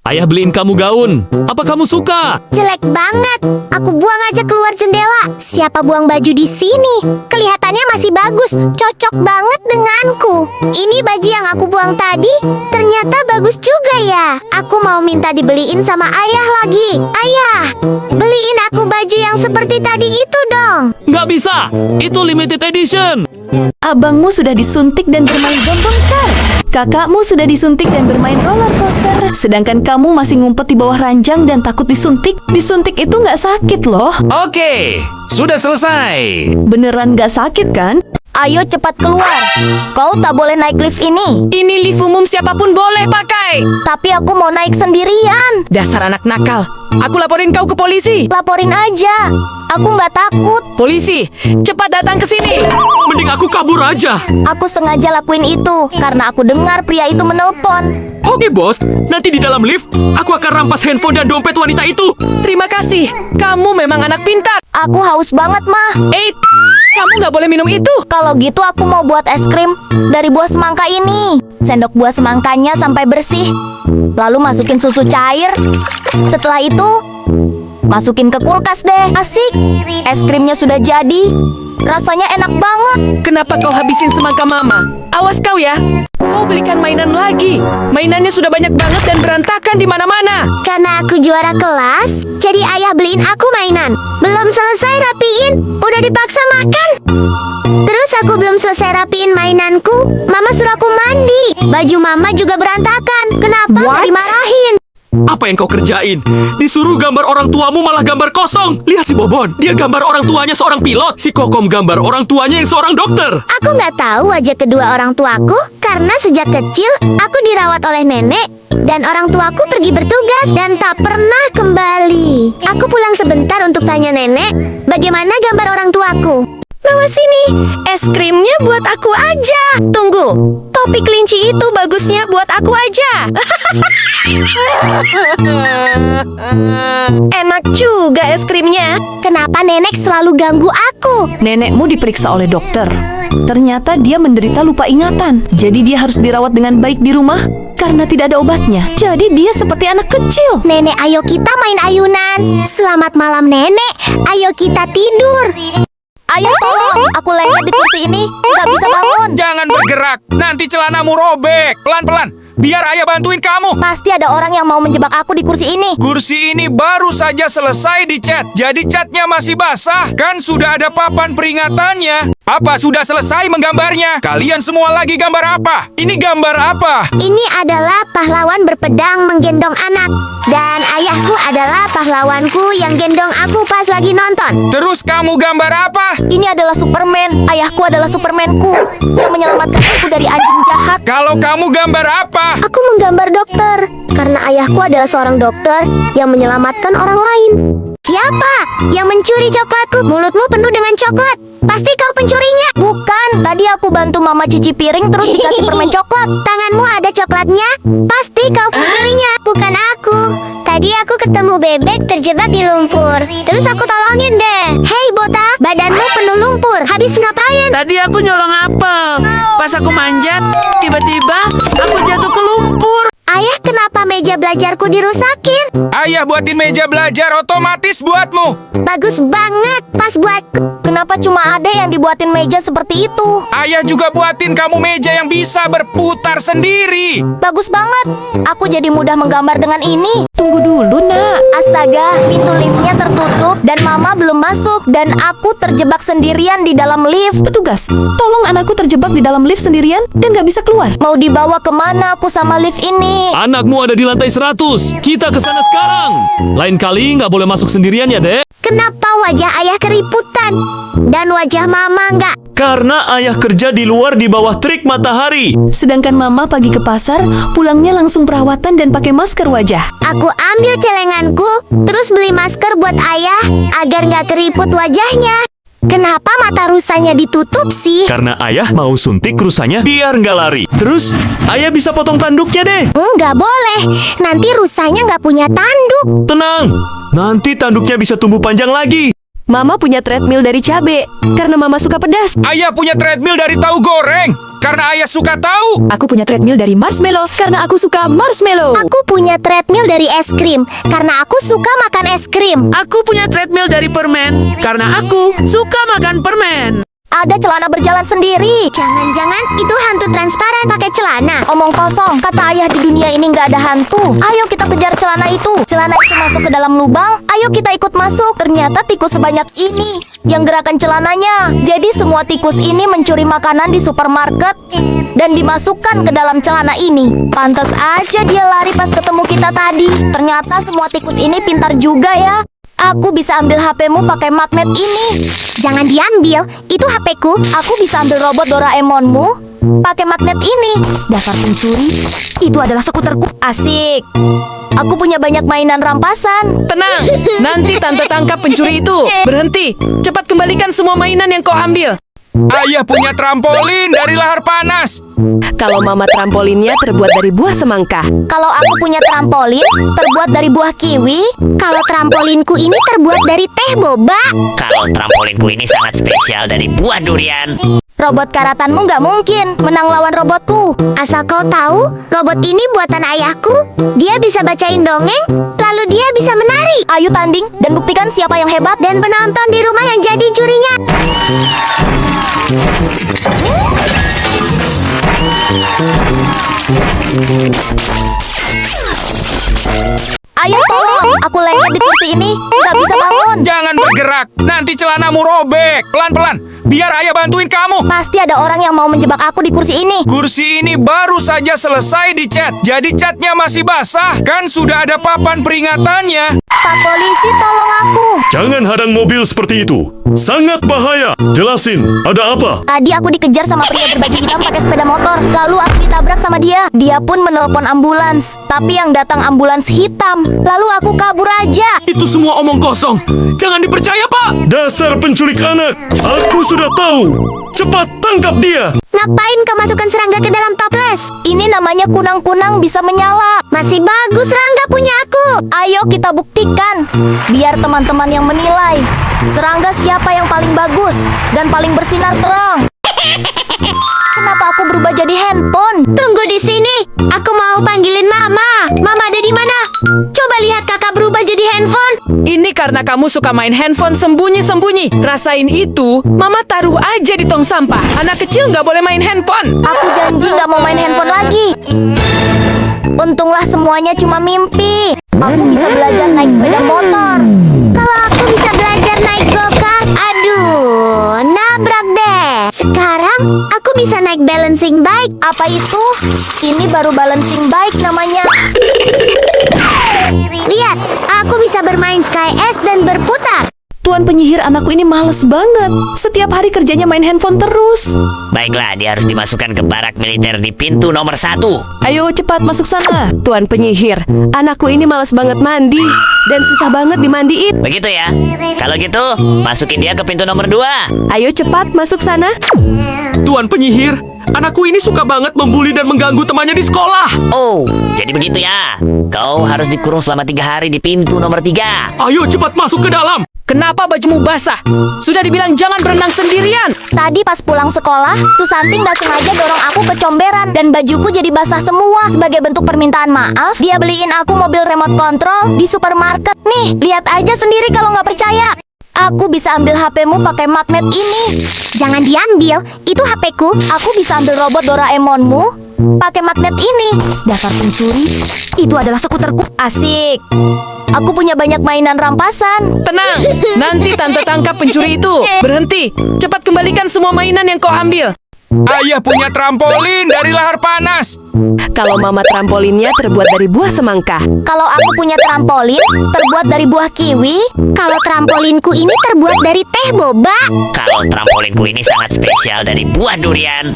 Ayah beliin kamu gaun. Apa kamu suka? Jelek banget. Aku buang aja keluar jendela. Siapa buang baju di sini? Kelihatannya masih bagus. Cocok banget denganku. Ini baju yang aku buang tadi. Ternyata bagus juga ya. Aku mau minta dibeliin sama ayah lagi. Ayah, beliin aku baju yang seperti tadi itu dong. Nggak bisa. Itu limited edition. Abangmu sudah disuntik dan bermain gombong kar. Kakakmu sudah disuntik dan bermain roller coaster. Sedangkan kamu masih ngumpet di bawah ranjang dan takut disuntik. Disuntik itu nggak sakit loh. Oke, sudah selesai. Beneran nggak sakit kan? Ayo cepat keluar. Kau tak boleh naik lift ini. Ini lift umum, siapapun boleh pakai. Tapi aku mau naik sendirian. Dasar anak nakal. Aku laporin kau ke polisi. Laporin aja. Aku nggak takut. Polisi, cepat datang ke sini. Mending aku kabur aja. Aku sengaja lakuin itu karena aku dengar pria itu menelpon. Oke bos, nanti di dalam lift aku akan rampas handphone dan dompet wanita itu. Terima kasih. Kamu memang anak pintar. Aku haus banget, mah. Kamu nggak boleh minum itu. Kalau gitu aku mau buat es krim dari buah semangka ini. Sendok buah semangkanya sampai bersih. Lalu masukin susu cair. Setelah itu masukin ke kulkas deh. Asik. Es krimnya sudah jadi. Rasanya enak banget. Kenapa kau habisin semangka mama? Awas kau ya. Kau belikan mainan lagi. Mainannya sudah banyak banget dan berantakan di mana-mana. Karena aku juara kelas, jadi ayah beliin aku mainan. Belum selesai rapiin, udah dipaksa makan. Terus aku belum selesai rapiin mainanku, mama suruh aku mandi. Baju mama juga berantakan. Kenapa nggak dimarahin? Apa yang kau kerjain? Disuruh gambar orang tuamu malah gambar kosong. Lihat si Bobon, dia gambar orang tuanya seorang pilot. Si Kokom gambar orang tuanya yang seorang dokter. Aku nggak tahu wajah kedua orang tuaku karena sejak kecil aku dirawat oleh nenek dan orang tuaku pergi bertugas dan tak pernah kembali. Aku pulang sebentar untuk tanya nenek bagaimana gambar orang tuaku. Bawa sini, es krimnya buat aku aja. Tunggu, topi kelinci itu bagusnya buat aku aja. Enak juga es krimnya. Kenapa nenek selalu ganggu aku? Nenekmu diperiksa oleh dokter. Ternyata dia menderita lupa ingatan. Jadi dia harus dirawat dengan baik di rumah karena tidak ada obatnya. Jadi dia seperti anak kecil. Nenek, ayo kita main ayunan. Selamat malam, nenek. Ayo kita tidur. Ayo tolong, aku lengket di kursi ini. Gak bisa bangun. Jangan bergerak, nanti celanamu robek. Pelan-pelan, biar ayah bantuin kamu. Pasti ada orang yang mau menjebak aku di kursi ini. Kursi ini baru saja selesai dicat. Jadi catnya masih basah. Kan sudah ada papan peringatannya. Apa sudah selesai menggambarnya? Kalian semua lagi gambar apa? Ini gambar apa? Ini adalah pahlawan berpedang menggendong anak. Dan ayahku adalah pahlawanku yang gendong aku pas lagi nonton. Terus kamu gambar apa? Ini adalah Superman. Ayahku adalah Supermanku yang menyelamatkan aku dari anjing jahat. Kalau kamu gambar apa? Aku menggambar dokter karena ayahku adalah seorang dokter yang menyelamatkan orang lain. Siapa yang mencuri coklatku? Mulutmu penuh dengan coklat. Pasti kau pencurinya. Bukan, tadi aku bantu mama cuci piring terus dikasih permen coklat. Tanganmu ada coklatnya. Pasti kau pencurinya. Bukan aku. Tadi aku ketemu bebek terjebak di lumpur. Terus aku tolongin deh. Hei botak, badanmu penuh lumpur. Habis ngapain? Tadi aku nyolong apel. Pas aku manjat, tiba-tiba aku jatuh ke lumpur. Ayah, kenapa meja belajarku dirusakin? Ayah buatin meja belajar otomatis buatmu. Bagus banget, pas buatku. Kenapa cuma ada yang dibuatin meja seperti itu? Ayah juga buatin kamu meja yang bisa berputar sendiri. Bagus banget. Aku jadi mudah menggambar dengan ini. Tunggu dulu, nak. Astaga, pintu liftnya tertutup dan mama belum masuk. Dan aku terjebak sendirian di dalam lift. Petugas, tolong anakku terjebak di dalam lift sendirian dan gak bisa keluar. Mau dibawa kemana aku sama lift ini? Anakmu ada di lantai 100. Kita ke sana sekarang. Lain kali nggak boleh masuk sendirian ya, Dek. Kenapa wajah ayah keriputan? Dan wajah mama nggak? Karena ayah kerja di luar di bawah terik matahari. Sedangkan mama pagi ke pasar, pulangnya langsung perawatan dan pakai masker wajah. Aku ambil celenganku, terus beli masker buat ayah agar nggak keriput wajahnya. Kenapa mata rusanya ditutup sih? Karena ayah mau suntik rusanya biar nggak lari. Terus, ayah bisa potong tanduknya deh. Nggak boleh, nanti rusanya nggak punya tanduk. Tenang, nanti tanduknya bisa tumbuh panjang lagi. Mama punya treadmill dari cabe karena mama suka pedas. Ayah punya treadmill dari tahu goreng. karena ayah suka tahu. Aku punya treadmill dari marshmallow karena aku suka marshmallow. Aku punya treadmill dari es krim karena aku suka makan es krim. Aku punya treadmill dari permen karena aku suka makan permen. Ada celana berjalan sendiri. Jangan-jangan itu hantu transparan pakai celana. Omong kosong, kata ayah di dunia ini nggak ada hantu. Ayo kita kejar celana itu. Celana itu masuk ke dalam lubang. Ayo kita ikut masuk. Ternyata tikus sebanyak ini yang gerakan celananya. Jadi semua tikus ini mencuri makanan di supermarket dan dimasukkan ke dalam celana ini. Pantas aja dia lari pas ketemu kita tadi. Ternyata semua tikus ini pintar juga ya. Aku bisa ambil HP-mu pakai magnet ini. Jangan diambil, itu HP-ku. Aku bisa ambil robot Doraemon-mu pakai magnet ini. Dasar pencuri, itu adalah skuterku. Asik. Aku punya banyak mainan rampasan. Tenang, nanti tante tangkap pencuri itu. Berhenti, cepat kembalikan semua mainan yang kau ambil. Ayah punya trampolin dari lahar panas. Kalau mama trampolinnya terbuat dari buah semangka. Kalau aku punya trampolin terbuat dari buah kiwi. Kalau trampoliinku ini terbuat dari teh boba. Kalau trampoliinku ini sangat spesial dari buah durian. Robot karatanmu nggak mungkin menang lawan robotku. Asal kau tahu, robot ini buatan ayahku. Dia bisa bacain dongeng, lalu dia bisa menari. Ayo tanding dan buktikan siapa yang hebat. Dan penonton di rumah yang jadi jurinya. Ayo tolong, aku lengket di kursi ini, nggak bisa bangun. Jangan bergerak, nanti celanamu robek. Pelan-pelan, biar ayah bantuin kamu. Pasti ada orang yang mau menjebak aku di kursi ini. Kursi ini baru saja selesai dicat, jadi catnya masih basah. Kan sudah ada papan peringatannya. Pak polisi, tolong aku. Jangan hadang mobil seperti itu. Sangat bahaya. Jelasin, ada apa? Tadi aku dikejar sama pria berbaju hitam pakai sepeda motor. Lalu aku ditabrak sama dia. Dia pun menelpon ambulans. Tapi yang datang ambulans hitam. Lalu aku kabur aja. Itu semua omong kosong. Jangan dipercaya, Pak. Dasar penculik anak. Aku sudah tahu. Cepat tangkap dia. Ngapain kau masukkan serangga ke dalam toples? Ini namanya kunang-kunang bisa menyala. Masih bagus serangga punya aku. Ayo kita buktikan. Biar teman-teman yang menilai. Serangga siapa yang paling bagus dan paling bersinar terang. Kenapa aku berubah jadi handphone? Tunggu di sini. Aku mau panggilin Mama. Mama ada di mana? Coba lihat kakak berubah jadi handphone. Ini karena kamu suka main handphone sembunyi-sembunyi. Rasain itu, mama taruh aja di tong sampah. Anak kecil nggak boleh main handphone. Aku janji nggak mau main handphone lagi. Untunglah semuanya cuma mimpi. Aku bisa belajar naik sepeda motor. Kalau aku bisa belajar naik go-kart, aduh, nabrak deh. Sekarang aku bisa naik balancing bike. Apa itu? Ini baru balancing bike namanya. Lihat, aku bisa bermain Sky S dan berputar. Tuan penyihir, anakku ini males banget. Setiap hari kerjanya main handphone terus. Baiklah, dia harus dimasukkan ke barak militer di pintu nomor 1. Ayo cepat masuk sana. Tuan penyihir, anakku ini malas banget mandi dan susah banget dimandiin. Begitu ya? Kalau gitu, masukin dia ke pintu nomor 2. Ayo cepat masuk sana. Tuan penyihir, anakku ini suka banget membuli dan mengganggu temannya di sekolah. Oh, jadi begitu ya? Kau harus dikurung selama 3 hari di pintu nomor 3. Ayo cepat masuk ke dalam. Kenapa bajumu basah? Sudah dibilang jangan berenang sendirian. Tadi pas pulang sekolah, Susanti nggak sengaja dorong aku ke comberan dan bajuku jadi basah semua. Sebagai bentuk permintaan maaf, dia beliin aku mobil remote control di supermarket. Nih, lihat aja sendiri kalau nggak percaya. Aku bisa ambil HP-mu pakai magnet ini. Jangan diambil, itu HP-ku. Aku bisa ambil robot Doraemon-mu pakai magnet ini. Dasar pencuri, itu adalah skuterku. Asik. Aku punya banyak mainan rampasan. Tenang, nanti tante tangkap pencuri itu. Berhenti, cepat kembalikan semua mainan yang kau ambil. Ayah punya trampolin dari lahar panas. Kalau mama trampolinnya terbuat dari buah semangka. Kalau aku punya trampolin terbuat dari buah kiwi. Kalau trampoliinku ini terbuat dari teh boba. Kalau trampoliinku ini sangat spesial dari buah durian.